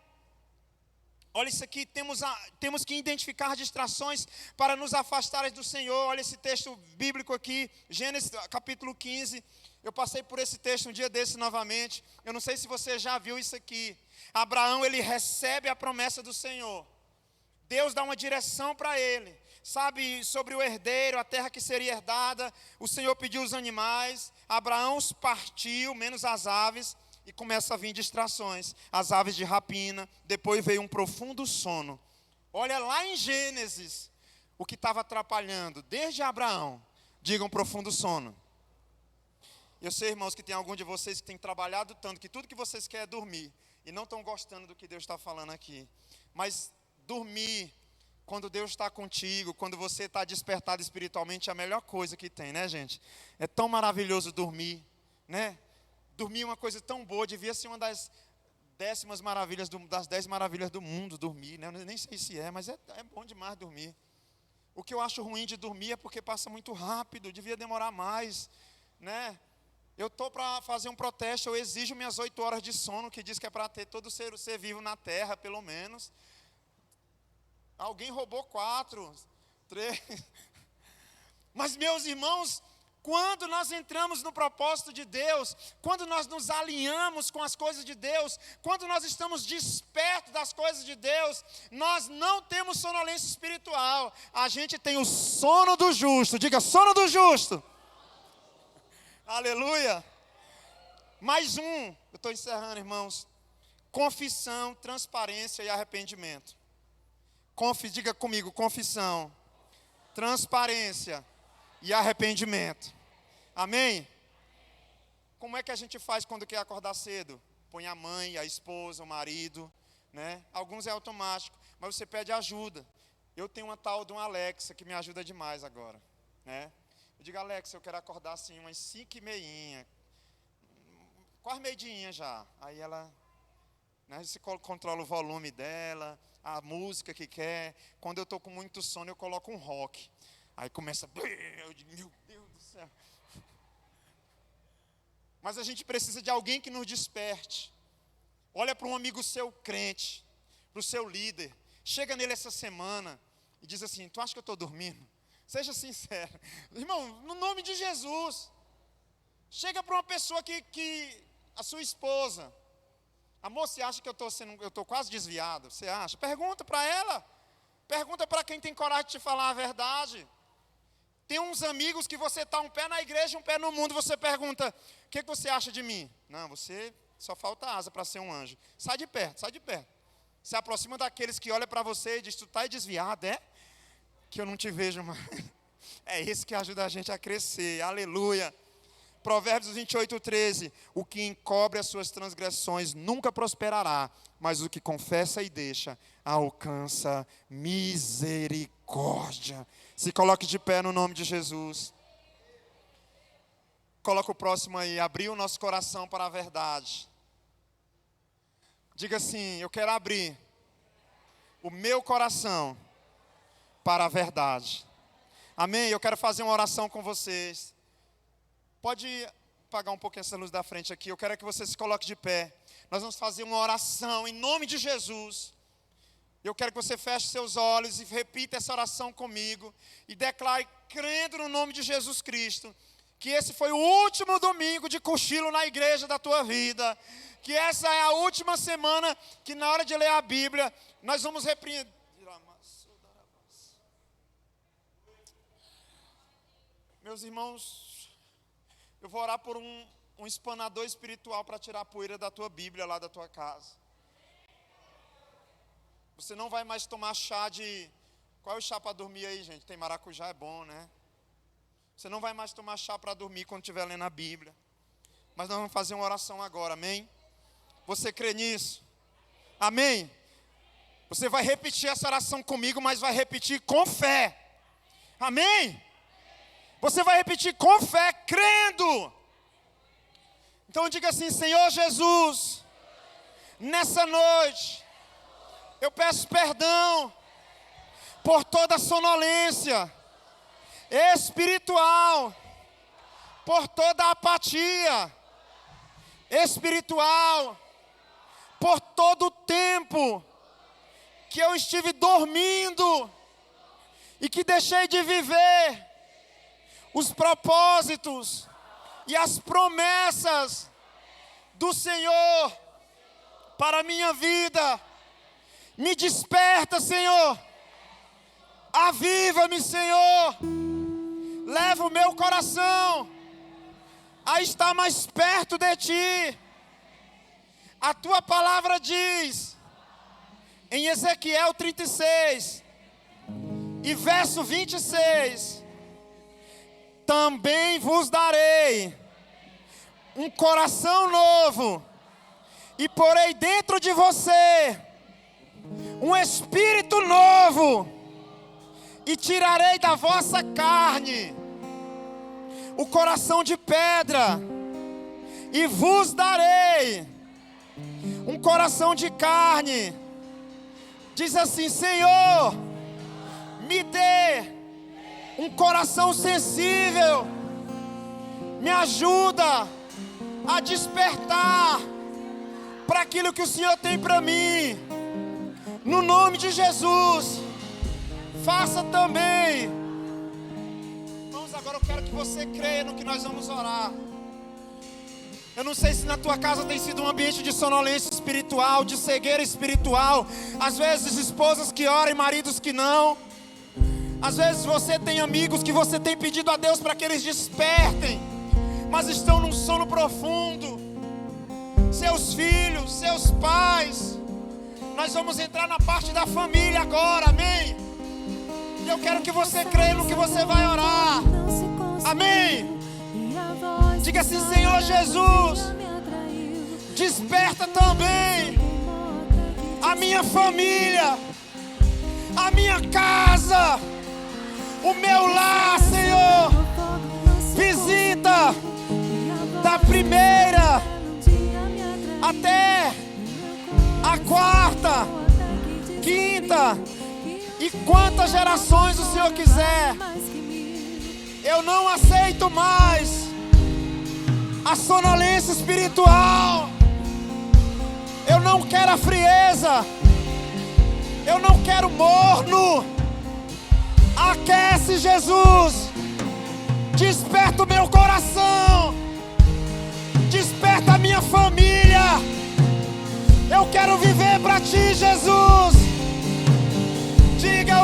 Olha isso aqui, temos que identificar distrações para nos afastar do Senhor. Olha esse texto bíblico aqui, Gênesis capítulo 15. Eu passei por esse texto um dia desse novamente. Eu não sei se você já viu isso aqui. Abraão, ele recebe a promessa do Senhor. Deus dá uma direção para ele. Sabe, sobre o herdeiro, a terra que seria herdada. O Senhor pediu os animais. Abraão os partiu, menos as aves. E começa a vir distrações. As aves de rapina. Depois veio um profundo sono. Olha lá em Gênesis o que estava atrapalhando. Desde Abraão. Diga um profundo sono. Eu sei, irmãos, que tem algum de vocês que tem trabalhado tanto, que tudo que vocês querem é dormir. E não estão gostando do que Deus está falando aqui. Mas dormir, quando Deus está contigo, quando você está despertado espiritualmente, é a melhor coisa que tem, né, gente? É tão maravilhoso dormir, né? Dormir é uma coisa tão boa, devia ser uma das 10 maravilhas do mundo, dormir, né? Eu nem sei se é, mas é bom demais dormir. O que eu acho ruim de dormir é porque passa muito rápido, devia demorar mais, né? Eu estou para fazer um protesto, eu exijo minhas 8 horas de sono, que diz que é para ter todo ser vivo na terra, pelo menos. Alguém roubou 4, 3. Mas, meus irmãos, quando nós entramos no propósito de Deus, quando nós nos alinhamos com as coisas de Deus, quando nós estamos despertos das coisas de Deus, nós não temos sonolência espiritual. A gente tem o sono do justo. Diga, sono do justo. Aleluia. Mais eu estou encerrando, irmãos. Confissão, transparência e arrependimento. Diga comigo, confissão, transparência e arrependimento. Amém? Como é que a gente faz quando quer acordar cedo? Põe a mãe, a esposa, o marido, né? Alguns é automático, mas você pede ajuda. Eu tenho uma tal de uma Alexa que me ajuda demais agora, né? Eu digo, Alexa, eu quero acordar assim umas 5:30, quase meio-dia já. Aí ela, né, você controla o volume dela, a música que quer. Quando eu estou com muito sono, eu coloco um rock. Aí começa, eu digo, meu Deus do céu. Mas a gente precisa de alguém que nos desperte. Olha para um amigo seu crente, para o seu líder. Chega nele essa semana e diz assim, tu acha que eu estou dormindo? Seja sincero. Irmão, no nome de Jesus. Chega para uma pessoa que a sua esposa. Amor, você acha que eu estou quase desviado? Você acha? Pergunta para ela. Pergunta para quem tem coragem de te falar a verdade. Tem uns amigos que você está um pé na igreja, um pé no mundo. Você pergunta, o que você acha de mim? Não, você só falta asa para ser um anjo. Sai de perto, sai de perto. Se aproxima daqueles que olham para você e diz, tu está desviado, é? Que eu não te vejo mais. É isso que ajuda a gente a crescer. Aleluia. Provérbios 28:13. O que encobre as suas transgressões nunca prosperará, mas o que confessa e deixa alcança misericórdia. Se coloque de pé no nome de Jesus. Coloca o próximo aí. Abrir o nosso coração para a verdade. Diga assim, eu quero abrir o meu coração para a verdade. Amém? Eu quero fazer uma oração com vocês. Pode apagar um pouquinho essa luz da frente aqui. Eu quero que você se coloque de pé. Nós vamos fazer uma oração em nome de Jesus. Eu quero que você feche seus olhos e repita essa oração comigo. E declare, crendo no nome de Jesus Cristo, que esse foi o último domingo de cochilo na igreja da tua vida. Que essa é a última semana que na hora de ler a Bíblia, nós vamos repreender. Meus irmãos, eu vou orar por um espanador espiritual para tirar a poeira da tua Bíblia lá da tua casa. Você não vai mais tomar chá de... Qual é o chá para dormir aí, gente? Tem maracujá, é bom, né? Você não vai mais tomar chá para dormir quando estiver lendo a Bíblia. Mas nós vamos fazer uma oração agora, amém? Você crê nisso? Amém? Você vai repetir essa oração comigo, mas vai repetir com fé. Amém? Você vai repetir com fé, crendo. Então diga assim, Senhor Jesus, nessa noite, eu peço perdão por toda sonolência espiritual por toda a apatia espiritual, por todo o tempo que eu estive dormindo e que deixei de viver os propósitos e as promessas do Senhor para a minha vida. Me desperta, Senhor. Aviva-me, Senhor. Leva o meu coração a estar mais perto de Ti. A Tua palavra diz, em Ezequiel 36, e verso 26, também vos darei um coração novo, e porei dentro de você um espírito novo, e tirarei da vossa carne o coração de pedra, e vos darei um coração de carne. Diz assim: Senhor, me dê um coração sensível, me ajuda a despertar para aquilo que o Senhor tem para mim. No nome de Jesus, faça também. Irmãos, agora eu quero que você creia no que nós vamos orar. Eu não sei se na tua casa tem sido um ambiente de sonolência espiritual, de cegueira espiritual. Às vezes esposas que oram e maridos que não. Às vezes você tem amigos que você tem pedido a Deus para que eles despertem, mas estão num sono profundo. Seus filhos, seus pais. Nós vamos entrar na parte da família agora, amém? E eu quero que você creia no que você vai orar, amém? Diga assim: Senhor Jesus, desperta também a minha família, a minha casa, o meu lar, Senhor. Visita da primeira até a quarta, quinta e quantas gerações o Senhor quiser. Eu não aceito mais a sonolência espiritual. Eu não quero a frieza. Eu não quero morno. Aquece, Jesus. Desperta o meu coração. Desperta a minha família. Eu quero viver para Ti, Jesus. Diga: